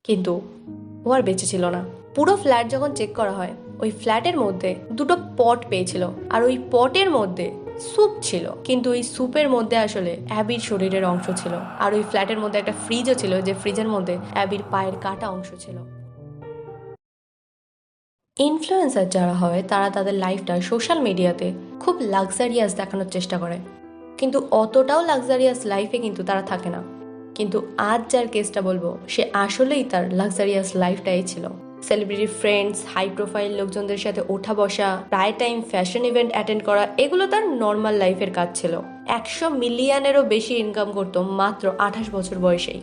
কিন্তু ও আর বেঁচে ছিল না। পুরো ফ্ল্যাট যখন চেক করা হয়, ওই ফ্ল্যাটের মধ্যে দুটো পট পেয়েছিল, আর ওই পটের মধ্যে স্যুপ ছিল। কিন্তু ওই স্যুপের মধ্যে আসলে অ্যাবির শরীরের অংশ ছিল। আর ওই ফ্ল্যাটের মধ্যে একটা ফ্রিজও ছিল, যে ফ্রিজের মধ্যে অ্যাবির পায়ের কাটা অংশ ছিল। ইনফ্লুয়েন্সার যারা হয় তারা তাদের লাইফটা সোশ্যাল মিডিয়াতে খুব লাক্সারিয়াস দেখানোর চেষ্টা করে, কিন্তু অতটাও লাক্সারিয়াস লাইফে কিন্তু তারা থাকে না। কিন্তু আজ যার কেসটা বলবো, সে আসলেই তার লাক্সারিয়াস লাইফটাই ছিল। সেলিব্রিটি ফ্রেন্ডস, হাই প্রোফাইল লোকজনদের সাথে ওঠা বসা, প্রায় টাইম ফ্যাশন ইভেন্ট অ্যাটেন্ড করা, এগুলো তার নর্মাল লাইফের কাজ ছিল। 100 মিলিয়নেরও বেশি ইনকাম করতো মাত্র 28 বছর বয়সেই।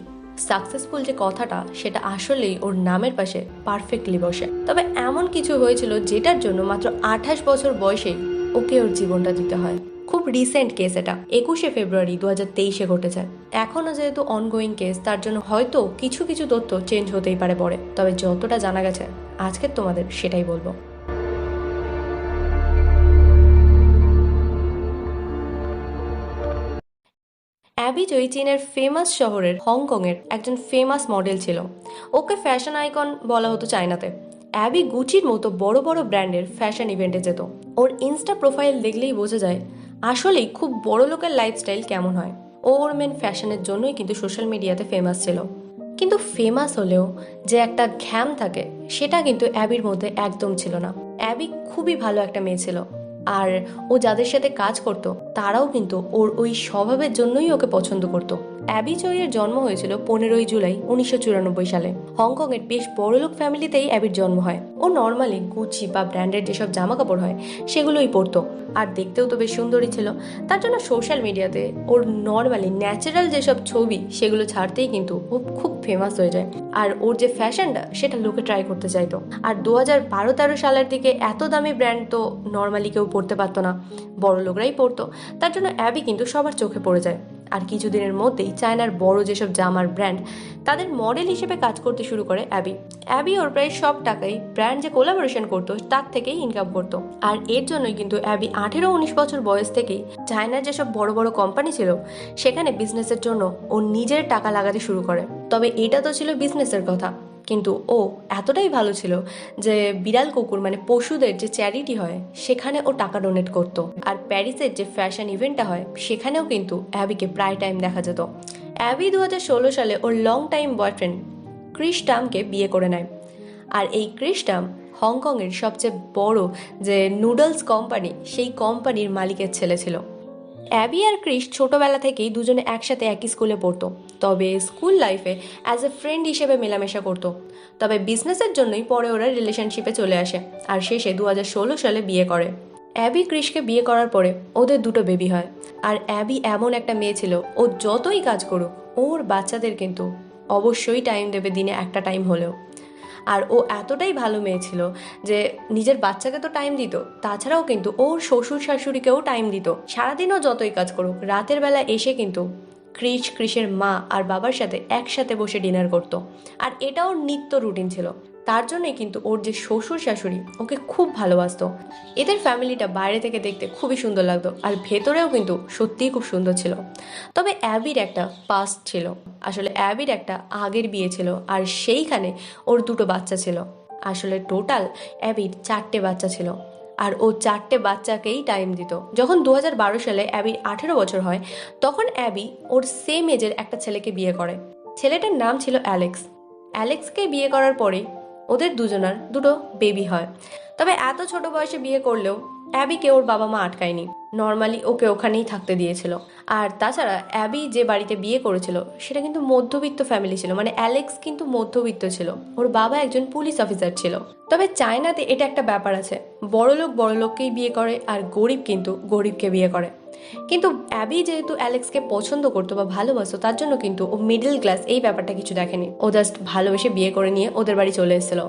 সাকসেসফুল যে কথাটা, সেটা আসলেই ওর নামের পাশে পারফেক্টলি বসে। তবে এমন কিছু হয়েছিল যেটার জন্য মাত্র 28 বছর বয়সেই ওকে ওর জীবনটা দিতে হয়। খুব রিসেন্ট কেস এটা, 21 ফেব্রুয়ারি 2023 ঘটেছে। এখনো যেহেতু অনগোয়িং কেস, তার জন্য হয়তো কিছু কিছু তথ্য চেঞ্জ হতেই পারে পরে। তবে যতটা জানা গেছে আজকে তোমাদের সেটাই বলবো। অ্যাবি জয়ী চীনের ফেমাস শহরের হংকংয়ের একজন ফেমাস মডেল ছিল। ওকে ফ্যাশন আইকন বলা হতো চায়নাতে। অ্যাবি গুচির মতো বড় বড় ব্র্যান্ডের ফ্যাশন ইভেন্টে যেত। ওর ইনস্টা প্রোফাইল দেখলেই বোঝা যায় আসলেই খুব বড় লোকের লাইফস্টাইল কেমন হয়। ও ওর মেন ফ্যাশনের জন্যই কিন্তু সোশ্যাল মিডিয়াতে ফেমাস ছিল। কিন্তু ফেমাস হলেও যে একটা ঘ্যাম থাকে, সেটা কিন্তু অ্যাবির মধ্যে একদম ছিল না। অ্যাবি খুবই ভালো একটা মেয়ে ছিল, আর ও যাদের সাথে কাজ করতো তারাও কিন্তু ওর ওই স্বভাবের জন্যই ওকে পছন্দ করতো। অ্যাবি চয়ের জন্ম হয়েছিল 15 জুলাই 1994 সালে। হংকংয়ের বেশ বড়লোক ফ্যামিলিতেই অ্যাবির জন্ম হয়। ও নর্মালি গুচি বা ব্র্যান্ডের যেসব জামা কাপড় হয় সেগুলোই পরতো, আর দেখতেও তো বেশ সুন্দরী ছিল। তার জন্য সোশ্যাল মিডিয়াতে ওর নর্মালি ন্যাচারাল যেসব ছবি সেগুলো ছাড়তেই কিন্তু ও খুব ফেমাস হয়ে যায়। আর ওর যে ফ্যাশনটা, সেটা লোকে ট্রাই করতে চাইতো। আর 2012-13 সালের দিকে এত দামি ব্র্যান্ড তো নর্মালি কেউ পরতে পারতো না, বড় লোকরাই পরতো। তার জন্য অ্যাবি কিন্তু সবার চোখে পড়ে যায়। আর কিছুদিনের মধ্যেই চায়নার বড় যেসব জামার ব্র্যান্ড, তাদের মডেল হিসেবে কাজ করতে শুরু করে অ্যাবি। অ্যাবি ওর প্রায় সব টাকাই ব্র্যান্ড যে কোলাবোরেশন করতো তার থেকেই ইনকাম করতো। আর এর জন্যই কিন্তু অ্যাবি 18-19 বছর বয়স থেকেই চায়নার যেসব বড় বড় কোম্পানি ছিল সেখানে বিজনেসের জন্য ও নিজের টাকা লাগাতে শুরু করে। তবে এটা তো ছিল বিজনেসের কথা, কিন্তু ও এতটাই ভালো ছিল যে বিড়াল কুকুর মানে পশুদের যে চ্যারিটি হয় সেখানে ও টাকা ডোনেট করতো। আর প্যারিসের যে ফ্যাশন ইভেন্টটা হয় সেখানেও কিন্তু অ্যাবিকে প্রায় টাইম দেখা যেত। অ্যাবি 2016 সালে ওর লং টাইম বয়ফ্রেন্ড ক্রিস টামকে বিয়ে করে নেয়। আর এই ক্রিস টাম হংকংয়ের সবচেয়ে বড় যে নুডলস কোম্পানি, সেই কোম্পানির মালিকের ছেলে ছিল। অ্যাবি আর ক্রিস ছোটবেলা থেকেই দুজনে একসাথে একই স্কুলে পড়তো। তবে স্কুল লাইফে অ্যাজ এ ফ্রেন্ড হিসেবে মেলামেশা করতো। তবে বিজনেসের জন্যই পরে ওরা রিলেশনশিপে চলে আসে, আর শেষে 2016 সালে বিয়ে করে। অ্যাবি ক্রিসকে বিয়ে করার পরে ওদের দুটো বেবি হয়। আর অ্যাবি এমন একটা মেয়ে ছিল, ও যতই কাজ করুক ওর বাচ্চাদের কিন্তু অবশ্যই টাইম দেবে, দিনে একটা টাইম হলেও। আর ও এতটাই ভালো মেয়ে ছিল যে নিজের বাচ্চাকে তো টাইম দিত, তাছাড়াও কিন্তু ওর শ্বশুর শাশুড়িকেও টাইম দিত। সারাদিনও যতই কাজ করুক, রাতের বেলা এসে কিন্তু ক্রিসের মা আর বাবার সাথে একসাথে বসে ডিনার করতো। আর এটা ওর নিত্য রুটিন ছিল। তার জন্যই কিন্তু ওর যে শ্বশুর শাশুড়ি ওকে খুব ভালোবাসতো। এদের ফ্যামিলিটা বাইরে থেকে দেখতে খুবই সুন্দর লাগতো, আর ভেতরেও কিন্তু সত্যিই খুব সুন্দর ছিল। তবে অ্যাবির একটা পাস্ট ছিল। আসলে অ্যাবির একটা আগের বিয়ে ছিল, আর সেইখানে ওর দুটো বাচ্চা ছিল। আসলে টোটাল অ্যাবির 4টে বাচ্চা ছিল, আর ও 4টে বাচ্চাকেই টাইম দিত। যখন 2012 সালে অ্যাবির 18 বছর হয়, তখন অ্যাবি ওর সেম এজের একটা ছেলেকে বিয়ে করে। ছেলেটার নাম ছিল অ্যালেক্স। অ্যালেক্সকে বিয়ে করার পরেই ওদের দুজনার দুটো বেবি হয়। তবে এত ছোট বয়সে বিয়ে করলেও অ্যাবিকে ওর বাবা মা আটকায়নি, নর্মালি ওকে ওখানেই থাকতে দিয়েছিল। আর তাছাড়া অ্যাবি যে বাড়িতে বিয়ে করেছিল সেটা কিন্তু মধ্যবিত্ত ফ্যামিলি ছিল, মানে অ্যালেক্স কিন্তু মধ্যবিত্ত ছিল, ওর বাবা একজন পুলিশ অফিসার ছিল। তবে চায়নাতে এটা একটা ব্যাপার আছে, বড়লোক বড়লোককেই বিয়ে করে আর গরিব কিন্তু গরিবকে বিয়ে করে। কিন্তু অ্যাবি যেহেতু অ্যালেক্সকে পছন্দ করতো বা ভালোবাসতো, তার জন্য কিন্তু ও মিডল ক্লাস এই ব্যাপারটা কিছু দেখেনি, ও জাস্ট ভালোবেসে বিয়ে করে নিয়ে ওদের বাড়ি চলে এসেছিল।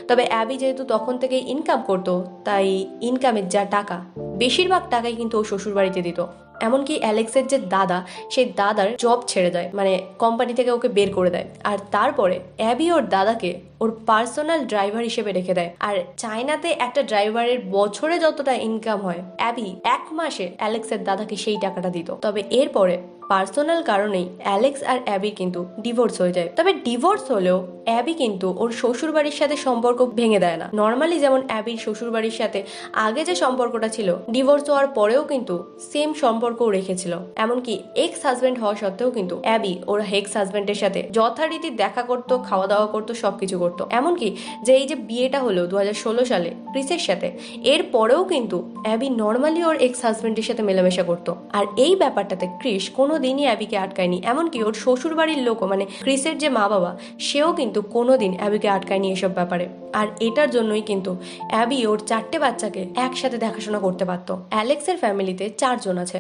তবে অ্যাবি যেহেতু তখন থেকেই ইনকাম করতো, তাই ইনকামের যা টাকা বেশিরভাগ টাকাই কিন্তু ও শ্বশুর বাড়িতে দিত। এমনকি অ্যালেক্সের যে দাদা, সেই দাদার জব ছেড়ে দেয়, মানে কোম্পানি থেকে ওকে বের করে দেয়। আর তারপরে অ্যাবি ওর দাদাকে ওর পার্সোনাল ড্রাইভার হিসেবে রেখে দেয়। আর চায়নাতে একটা ড্রাইভারের বছরে যতটা ইনকাম হয়, অ্যাবি 1 মাসে অ্যালেক্সের দাদাকে সেই টাকাটা দিত। তবে এরপরে পার্সোনাল কারণেই অ্যালেক্স আর অ্যাবির কিন্তু ডিভোর্স হয়ে যায়। তবে ডিভোর্স হলেও অ্যাবি কিন্তু ওর শ্বশুর বাড়ির সাথে সম্পর্ক ভেঙে দেয় না। নর্মালি যেমন অ্যাবির শ্বশুর বাড়ির সাথে আগে যে সম্পর্কটা ছিল, ডিভোর্স হওয়ার পরেও কিন্তু সেম সম্পর্কও রেখেছিল। এমনকি এক্স হাজবেন্ড হওয়া সত্ত্বেও কিন্তু অ্যাবি ওর এক্স হাজবেন্ডের সাথে যথারীতি দেখা করতো, খাওয়া দাওয়া করতো, সবকিছু করতো। এমনকি যে এই যে বিয়েটা হলো 2016 সালে ক্রিসের সাথে, এর পরেও কিন্তু অ্যাবি নর্মালি ওর এক্স হাজবেন্ডের সাথে মেলামেশা করতো। আর এই ব্যাপারটাতে ক্রিস কোনোদিনই অ্যাবিকে আটকায়নি। এমনকি ওর শ্বশুর বাড়ির লোকও, মানে ক্রিসের যে মা বাবা, সেও কিন্তু কোনোদিন অ্যাবিকে আটকায়নি এসব ব্যাপারে। আর এটার জন্যই কিন্তু অ্যাবি ওর 4টে বাচ্চাকে একসাথে দেখাশোনা করতে পারতো। অ্যালেক্সের ফ্যামিলিতে 4 জন আছে।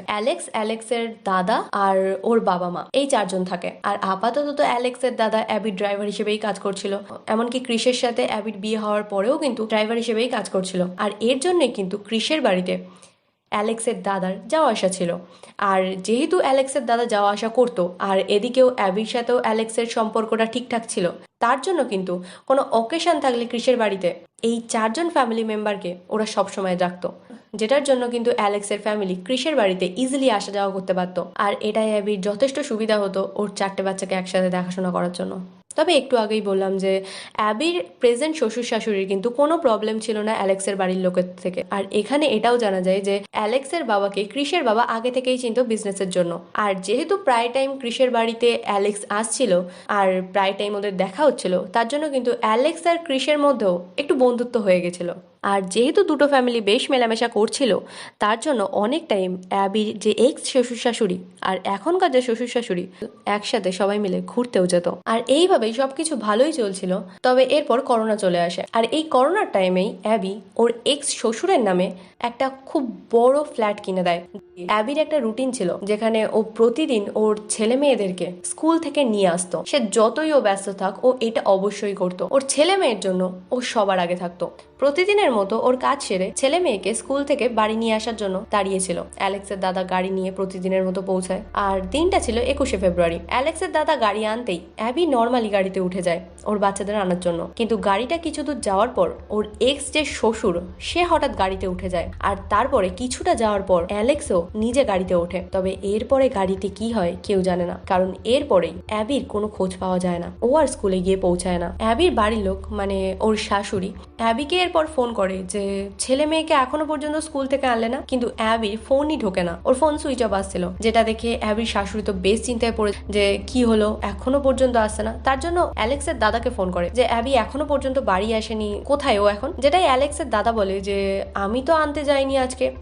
অ্যালেক্সের দাদা আর ওর বাবা মা, এই 4 জন থাকে। আর আপাতত তো অ্যালেক্সের দাদা অ্যাবির ড্রাইভার হিসেবেই কাজ করছিল। এমনকি ক্রিসের সাথে অ্যাবির বিয়ে হওয়ার পরেও কিন্তু ড্রাইভার হিসেবেই কাজ করছিল। আর এর জন্যই কিন্তু ক্রিসের বাড়িতে অ্যালেক্সের দাদার যাওয়া আসা ছিল। আর যেহেতু অ্যালেক্সের দাদা যাওয়া আসা করতো, আর এদিকেও অ্যাবির সাথেও অ্যালেক্সের সম্পর্কটা ঠিকঠাক ছিল, তার জন্য কিন্তু কোনো অকেশন থাকলে ক্রিসের বাড়িতে এই 4 জন ফ্যামিলি মেম্বারকে ওরা সবসময় ডাকতো, যেটার জন্য কিন্তু অ্যালেক্সের ফ্যামিলি ক্রিসের বাড়িতে ইজিলি আসা যাওয়া করতে পারতো। আর এটাই অ্যাবির যথেষ্ট সুবিধা হতো ওর 4টে বাচ্চাকে একসাথে দেখাশোনা করার জন্য। তবে একটু আগেই বললাম যে অ্যাবির প্রেজেন্ট শ্বশুর শাশুড়ির কিন্তু কোনো প্রবলেম ছিল না অ্যালেক্সের বাড়ির লোকের থেকে। আর এখানে এটাও জানা যায় যে অ্যালেক্সের বাবাকে ক্রিসের বাবা আগে থেকেই চিনতো বিজনেসের জন্য। আর যেহেতু প্রায় টাইম ক্রিসের বাড়িতে অ্যালেক্স আসছিল আর প্রায় টাইম ওদের দেখা হচ্ছিল, তার জন্য কিন্তু অ্যালেক্স আর ক্রিসের মধ্যেও একটু বন্ধুত্ব হয়ে গেছিল। আর যেহেতু দুটো ফ্যামিলি বেশ মেলামেশা করছিল, তার জন্য অনেক টাইম অ্যাবির যে এক্স শ্বশুর শাশুড়ি আর এখনকার যে শ্বশুর শাশুড়ি একসাথে সবাই মিলে ঘুরতেও যেত। আর এইভাবেই সবকিছু ভালোই চলছিল। তবে এরপর করোনা চলে আসে। আর এই করোনার টাইমেই অ্যাবি ওর এক্স শ্বশুরের নামে একটা খুব বড় ফ্ল্যাট কিনে দেয়। অ্যাবির একটা রুটিন ছিল যেখানে ও প্রতিদিন ওর ছেলে মেয়েদেরকে স্কুল থেকে নিয়ে আসতো। সে যতই ও ব্যস্ত থাক, ও এটা অবশ্যই করতো। ওর ছেলে মেয়ের জন্য ও সবার আগে থাকতো। প্রতিদিনের মতো ওর কাজ সেরে ছেলে মেয়েকে স্কুল থেকে বাড়ি নিয়ে আসার জন্য দাঁড়িয়েছিল। অ্যালেক্সের দাদা গাড়ি নিয়ে প্রতিদিনের মতো পৌঁছায়। আর দিনটা ছিল 21শে ফেব্রুয়ারি। অ্যালেক্সের দাদা গাড়ি আনতেই অ্যাবি নর্মালি গাড়িতে উঠে যায় ওর বাচ্চাদের আনার জন্য। কিন্তু গাড়িটা কিছু দূর যাওয়ার পর ওর এক্স যে শ্বশুর, সে হঠাৎ গাড়িতে উঠে যায়। আর তারপরে কিছুটা যাওয়ার পর অ্যালেক্সও নিজে গাড়িতে ওঠে। তবে এরপরে গাড়িতে কি হয় কেউ জানে না, কারণ এরপরেই অ্যাবির কোনো খোঁজ পাওয়া যায় না। ও আর স্কুলে গিয়ে পৌঁছায় না। অ্যাবির বাড়ির লোক, মানে ওর শাশুড়ি, অ্যাবিকে এরপর ফোন করে যে ছেলে মেয়েকে এখনো পর্যন্ত স্কুল থেকে আনলে না। কিন্তু অ্যাবির ফোনই ঢোকে না, ওর ফোন সুইচ অফ আসছিল। যেটা দেখে অ্যাবির শাশুড়ি তো বেশ চিন্তায় পড়ে যে কি হলো, এখনো পর্যন্ত আসছে না। তার জন্য অ্যালেক্সের দাদাকে ফোন করে যে অ্যাবি এখনো পর্যন্ত বাড়ি আসেনি, কোথায় ও এখন। যেটাই অ্যালেক্সের দাদা বলে যে আমি তো আনতে যাইনি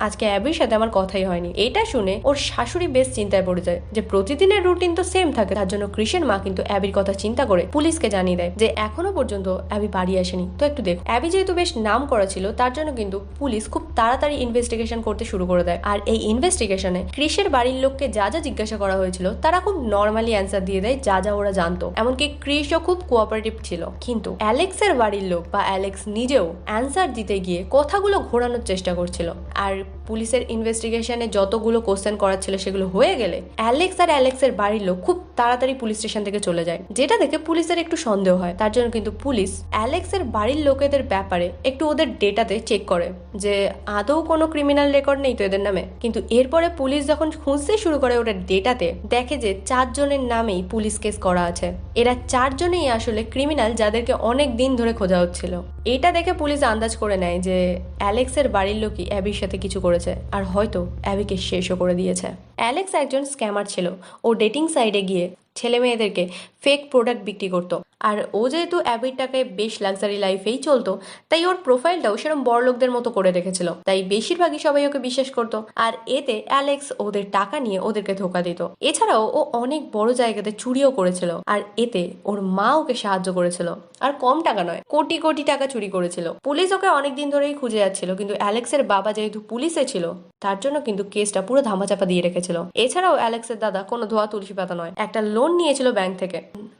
আজকে অ্যাবির সাথে আমার কথাই হয়নি। এটা শুনে ওর শাশুড়ি বেশ চিন্তায় পড়ে যায় যে প্রতিদিনের রুটিন তো সেম থাকে। তার জন্য ক্রিসের মা কিন্তু অ্যাবির কথা চিন্তা করে পুলিশকে জানিয়ে দেয় যে এখনো পর্যন্ত অ্যাবি বাড়ি আসেনি, তো একটু দেখো। অ্যাবি যেহেতু বেশ নাম করা ছিল, তার জন্য কিন্তু পুলিশ খুব তাড়াতাড়ি ইনভেস্টিগেশন করতে শুরু করে দেয়। আর এই ইনভেস্টিগেশনে ক্রিসের বাড়ির লোককে যা যা জিজ্ঞাসা করা হয়েছিল তারা খুব নর্মালি অ্যান্সার দিয়ে দেয়, যা যা ওরা জানতো। এমনকি ক্রিসও খুব কোঅপারেটিভ ছিল। কিন্তু অ্যালেক্সের বাড়ির লোক বা অ্যালেক্স নিজেও অ্যান্সার দিতে গিয়ে কথাগুলো ঘোরানোর চেষ্টা করছিল। আর পুলিশের ইনভেস্টিগেশনে যতগুলো কোশ্চেন করার ছিল সেগুলো হয়ে গেলে অ্যালেক্স আর অ্যালেক্সের বাড়ির লোক খুব তাড়াতাড়ি পুলিশ স্টেশন থেকে চলে যায়। যেটা দেখে পুলিশের একটু সন্দেহ হয়। তার জন্য কিন্তু পুলিশ অ্যালেক্সের বাড়ির লোকেদের ব্যাপারে একটু ওদের ডেটাতে চেক করে যে আদৌ কোনো ক্রিমিনাল রেকর্ড নেই তো এদের নামে। কিন্তু এরপরে পুলিশ যখন খুঁজতে শুরু করে ওদের ডেটাতে, দেখে যে 4 জনের নামেই পুলিশ কেস করা আছে। এরা 4 জনেই আসলে ক্রিমিনাল, যাদেরকে অনেক দিন ধরে খোঁজা হচ্ছিল। এটা দেখে পুলিশ আন্দাজ করে নেয় যে অ্যালেক্সের বাড়ির লোকই অ্যাবির সাথে কিছু করেছে, আর হয়তো অ্যাবিকে শেষও করে দিয়েছে। অ্যালেক্স একজন স্ক্যামার ছিল। ও ডেটিং সাইটে গিয়ে ছেলে মেয়েদেরকে ফেক প্রোডাক্ট বিক্রি করতো। আর ও যেহেতু অ্যাবির টাকায় বেশ লাক্সারি লাইফেই চলতো, তাই ওর প্রোফাইলটাও সেরকম বড় লোকদের মতো করে রেখেছিল। তাই বেশিরভাগই সবাই ওকে বিশ্বাস করতো। আর এতে অ্যালেক্স ওদের টাকা নিয়ে ওদেরকে ধোকা দিত। এছাড়াও ও অনেক বড় জায়গাতে চুরিও করেছিল। আর এতে ওর মা ওকে সাহায্য করেছিল। আর কম টাকা নয়, কোটি কোটি টাকা চুরি করেছিল। পুলিশ ওকে অনেকদিন ধরেই খুঁজে যাচ্ছিল, কিন্তু অ্যালেক্সের বাবা যেহেতু পুলিশে ছিল, তার জন্য কিন্তু কেসটা পুরো ধামাচাপা দিয়ে রেখেছিল। এছাড়াও অ্যালেক্সের দাদা কোনো ধোয়া তুলসী পাতা নয়। একটা লোন নিয়েছিল ব্যাংক থেকে,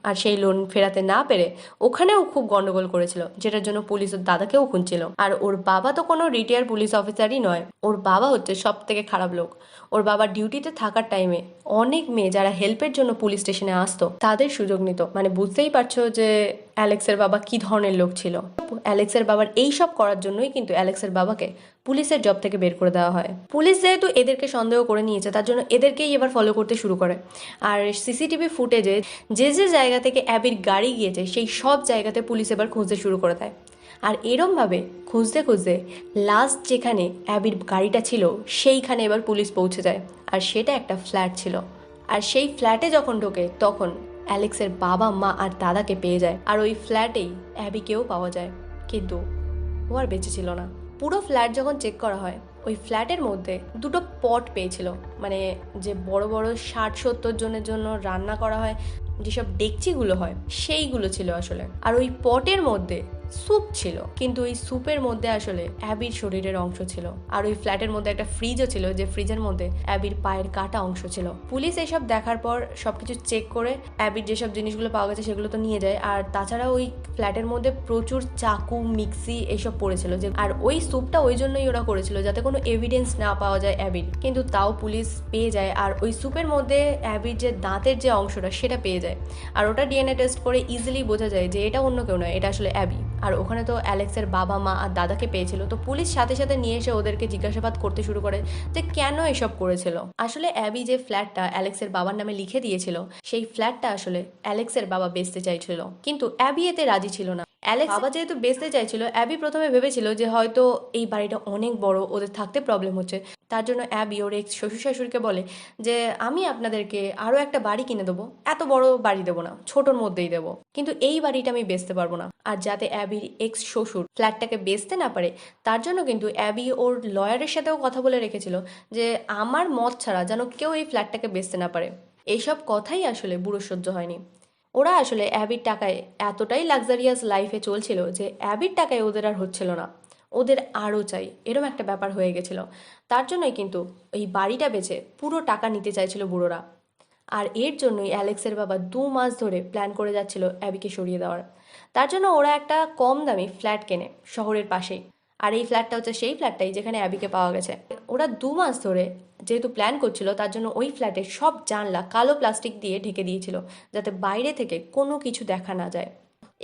আর সেই লোন ফেরাতে না পেরে ওখানেও খুব গন্ডগোল করেছিল, যেটার জন্য পুলিশ ওর দাদাকেও খুঁজছিল। আর ওর বাবা তো কোনো রিটায়ার পুলিশ অফিসারই নয়। ওর বাবা হচ্ছে সব থেকে খারাপ লোক। ওর বাবা ডিউটিতে থাকার টাইমে অনেক মেয়ে যারা হেল্পের জন্য পুলিশ স্টেশনে আসতো তাদের সুযোগ নিত। মানে বুঝতেই পারছো যে অ্যালেক্সের বাবা কি ধরনের লোক ছিল। অ্যালেক্সের বাবার এই সব করার জন্যই কিন্তু অ্যালেক্সের বাবাকে পুলিশের জব থেকে বের করে দেওয়া হয়। পুলিশ যেহেতু এদেরকে সন্দেহ করে নিয়েছে, তার জন্য এদেরকেই এবার ফলো করতে শুরু করে। আর সিসিটিভি ফুটেজে যে যে জায়গা থেকে অ্যাবির গাড়ি গিয়েছে সেই সব জায়গাতে পুলিশ এবার খুঁজতে শুরু করে দেয়। আর এরমভাবে খুঁজতে খুঁজতে লাস্ট যেখানে অ্যাবির গাড়িটা ছিল সেইখানে এবার পুলিশ পৌঁছে যায়। আর সেটা একটা ফ্ল্যাট ছিল। আর সেই ফ্ল্যাটে যখন ঢোকে তখন অ্যালেক্সের বাবা মা আর দাদাকে পেয়ে যায়। আর ওই ফ্ল্যাটেই অ্যাবিকেও পাওয়া যায়, কিন্তু ও আর বেঁচে ছিল না। পুরো ফ্ল্যাট যখন চেক করা হয়, ওই ফ্ল্যাটের মধ্যে দুটো পট পেয়েছিল, মানে যে বড় বড় 60-70 জনের জন্য রান্না করা হয়, যেসব ডেকচিগুলো হয় সেইগুলো ছিল আসলে। আর ওই পটের মধ্যে স্যুপ ছিল, কিন্তু ওই স্যুপের মধ্যে আসলে অ্যাবির শরীরের অংশ ছিল। আর ওই ফ্ল্যাটের মধ্যে একটা ফ্রিজও ছিল, যে ফ্রিজের মধ্যে অ্যাবির পায়ের কাটা অংশ ছিল। পুলিশ এইসব দেখার পর সবকিছু চেক করে অ্যাবির যেসব জিনিসগুলো পাওয়া গেছে সেগুলো তো নিয়ে যায়। আর তাছাড়া ওই ফ্ল্যাটের মধ্যে প্রচুর চাকু, মিক্সি এইসব পড়েছিল। যে আর ওই স্যুপটা ওই জন্যই ওরা করেছিল যাতে কোনো এভিডেন্স না পাওয়া যায় অ্যাবির, কিন্তু তাও পুলিশ পেয়ে যায়। আর ওই স্যুপের মধ্যে অ্যাবির যে দাঁতের যে অংশটা সেটা পেয়ে যায়। আর ওটা ডিএনএ টেস্ট করে ইজিলি বোঝা যায় যে এটা অন্য কেউ নয়, এটা আসলে অ্যাবি। আর ওখানে তো অ্যালেক্সের বাবা মা আর দাদাকে পেয়েছিল, তো পুলিশ সাথে সাথে নিয়ে এসে ওদেরকে জিজ্ঞাসাবাদ করতে শুরু করে যে কেন এসব করেছিল। আসলে অ্যাবি যে ফ্ল্যাটটা অ্যালেক্সের বাবার নামে লিখে দিয়েছিল, সেই ফ্ল্যাটটা আসলে অ্যালেক্সের বাবা বেচতে চাইছিল, কিন্তু অ্যাবি এতে রাজি ছিল না। অ্যালেক্স বাবা যেহেতু বেচতে চাইছিল, অ্যাবি প্রথমে ভেবেছিল যে হয়তো এই বাড়িটা অনেক বড়, ওদের থাকতে প্রবলেম হচ্ছে। তার জন্য অ্যাবি ওর এক্স শ্বশুর শাশুড়িকে বলে যে আমি আপনাদেরকে আরও একটা বাড়ি কিনে দেবো, এত বড় বাড়ি দেবো না, ছোটোর মধ্যেই দেবো, কিন্তু এই বাড়িটা আমি বেচতে পারবো না। আর যাতে অ্যাবির এক্স শ্বশুর ফ্ল্যাটটাকে বেচতে না পারে, তার জন্য কিন্তু অ্যাবি ওর লয়ারের সাথেও কথা বলে রেখেছিল যে আমার মত ছাড়া যেন কেউ এই ফ্ল্যাটটাকে বেচতে না পারে। এইসব কথাই আসলে বুড়ো সহ্য হয়নি। ওরা আসলে অ্যাবির টাকায় এতটাই লাক্সারিয়াস লাইফে চলছিল যে অ্যাবির টাকায় ওদের আর হচ্ছিল না, ওদের আরও চাই, এরম একটা ব্যাপার হয়ে গেছিল। তার জন্যই কিন্তু এই বাড়িটা বেচে পুরো টাকা নিতে চাইছিল বুড়োরা। আর এর জন্যই অ্যালেক্সের বাবা 2 মাস ধরে প্ল্যান করে যাচ্ছিল অ্যাবিকে সরিয়ে দেওয়ার। তার জন্য ওরা একটা কম দামি ফ্ল্যাট কেনে শহরের পাশেই। আর এই ফ্ল্যাটটা হচ্ছে সেই ফ্ল্যাটটাই যেখানে অ্যাবিকে পাওয়া গেছে। ওরা 2 মাস ধরে যেহেতু প্ল্যান করছিল, তার জন্য ওই ফ্ল্যাটের সব জানলা কালো প্লাস্টিক দিয়ে ঢেকে দিয়েছিল, যাতে বাইরে থেকে কোনো কিছু দেখা না যায়।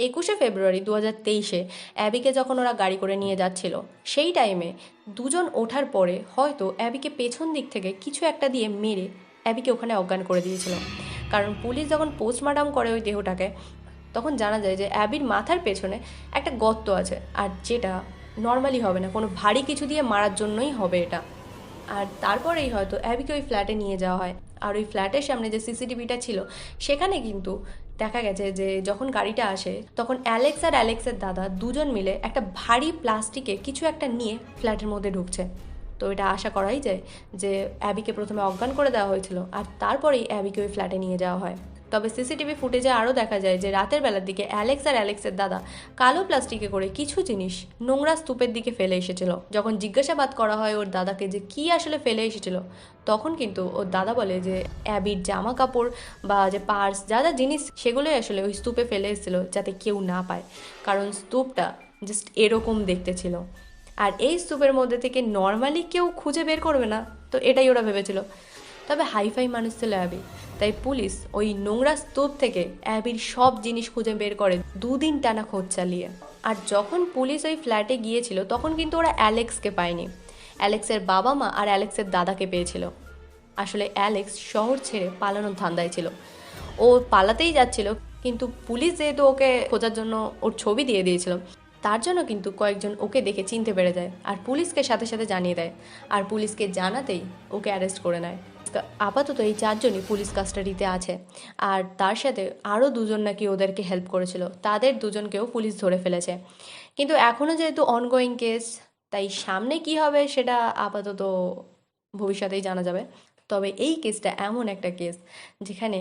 21শে ফেব্রুয়ারি 2023-এ অ্যাবিকে যখন ওরা গাড়ি করে নিয়ে যাচ্ছিল, সেই টাইমে দুজন ওঠার পরে হয়তো অ্যাবিকে পেছন দিক থেকে কিছু একটা দিয়ে মেরে অ্যাবিকে ওখানে অজ্ঞান করে দিয়েছিল। কারণ পুলিশ যখন পোস্টমর্টম করে ওই দেহটাকে, তখন জানা যায় যে অ্যাবির মাথার পেছনে একটা গর্ত আছে, আর যেটা নর্মালি হবে না, কোনো ভারী কিছু দিয়ে মারার জন্যই হবে এটা। আর তারপরেই হয়তো অ্যাবিকে ওই ফ্ল্যাটে নিয়ে যাওয়া হয়। আর ওই ফ্ল্যাটের সামনে যে সিসিটিভিটা ছিল সেখানে কিন্তু দেখা গেছে যে যখন গাড়িটা আসে তখন অ্যালেক্স আর অ্যালেক্সের দাদা দুজন মিলে একটা ভারী প্লাস্টিকে কিছু একটা নিয়ে ফ্ল্যাটের মধ্যে ঢুকছে। তো এটা আশা করাই যায় যে অ্যাবিকে প্রথমে অজ্ঞান করে দেওয়া হয়েছিল, আর তারপরেই অ্যাবিকে ওই ফ্ল্যাটে নিয়ে যাওয়া হয়। তবে সিসিটিভি ফুটেজে আরও দেখা যায় যে রাতের বেলার দিকে অ্যালেক্স আর অ্যালেক্সের দাদা কালো প্লাস্টিকে করে কিছু জিনিস নোংরা স্তূপের দিকে ফেলে এসেছিল। যখন জিজ্ঞাসাবাদ করা হয় ওর দাদাকে যে কী আসলে ফেলে এসেছিল, তখন কিন্তু ওর দাদা বলে যে অ্যাবির জামা কাপড় বা যে পার্স, যা যা জিনিস সেগুলোই আসলে ওই স্তূপে ফেলে এসেছিল যাতে কেউ না পায়, কারণ স্তূপটা জাস্ট এরকম দেখতে ছিল। আর এই স্তূপের মধ্যে থেকে নর্মালি কেউ খুঁজে বের করবে না, তো এটাই ওরা ভেবেছিল। তবে হাইফাই মানুষ ছিল অ্যাবি, তাই পুলিশ ওই নোংরা স্তূপ থেকে অ্যাবির সব জিনিস খুঁজে বের করে 2 দিন টানা খোঁজ চালিয়ে। আর যখন পুলিশ ওই ফ্ল্যাটে গিয়েছিল তখন কিন্তু ওরা অ্যালেক্সকে পায়নি, অ্যালেক্সের বাবা মা আর অ্যালেক্সের দাদাকে পেয়েছিল। আসলে অ্যালেক্স শহর ছেড়ে পালানোর ধান্দায় ছিল, ও পালাতেই যাচ্ছিল, কিন্তু পুলিশ যেহেতু ওকে খোঁজার জন্য ওর ছবি দিয়ে দিয়েছিল, তার জন্য কিন্তু কয়েকজন ওকে দেখে চিনতে পেরে যায় আর পুলিশকে সাথে সাথে জানিয়ে দেয়। আর পুলিশকে জানাতেই ওকে অ্যারেস্ট করে নেয়। আপাতত এই 4জনই পুলিশ কাস্টাডিতে আছে। আর তার সাথে আরও 2জন নাকি ওদেরকে হেল্প করেছিল, তাদের 2জনকেও পুলিশ ধরে ফেলেছে। কিন্তু এখনও যেহেতু অনগোয়িং কেস, তাই সামনে কি হবে সেটা আপাতত ভবিষ্যতেই জানা যাবে। তবে এই কেসটা এমন একটা কেস যেখানে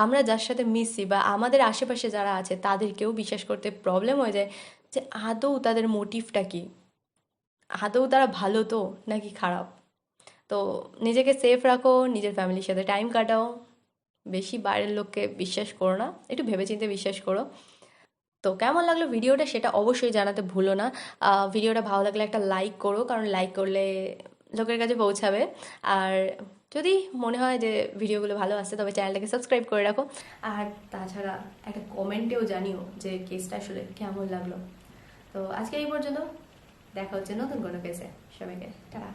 আমরা যার সাথে মিশছি বা আমাদের আশেপাশে যারা আছে তাদেরকেও বিশ্বাস করতে প্রবলেম হয়ে যায় যে আদৌ তাদের মোটিভটা কী, আদৌ তারা ভালো তো নাকি খারাপ। তো নিজেকে সেফ রাখো, নিজের ফ্যামিলির সাথে টাইম কাটাও, বেশি বাইরের লোককে বিশ্বাস করো না, একটু ভেবেচিন্তে বিশ্বাস করো। তো কেমন লাগলো ভিডিওটা সেটা অবশ্যই জানাতে ভুলো না। ভিডিওটা ভালো লাগলে একটা লাইক করো, কারণ লাইক করলে লোকের কাছে পৌঁছাবে। আর যদি মনে হয় যে ভিডিওগুলো ভালো আসছে তবে চ্যানেলটাকে সাবস্ক্রাইব করে রাখো, আর তাছাড়া একটা কমেন্টেও জানিও যে কেসটা আসলে কেমন লাগলো। তো আজকে এই পর্যন্ত, দেখা হচ্ছে নতুন কোনো কেসে। সবাইকে টাটা।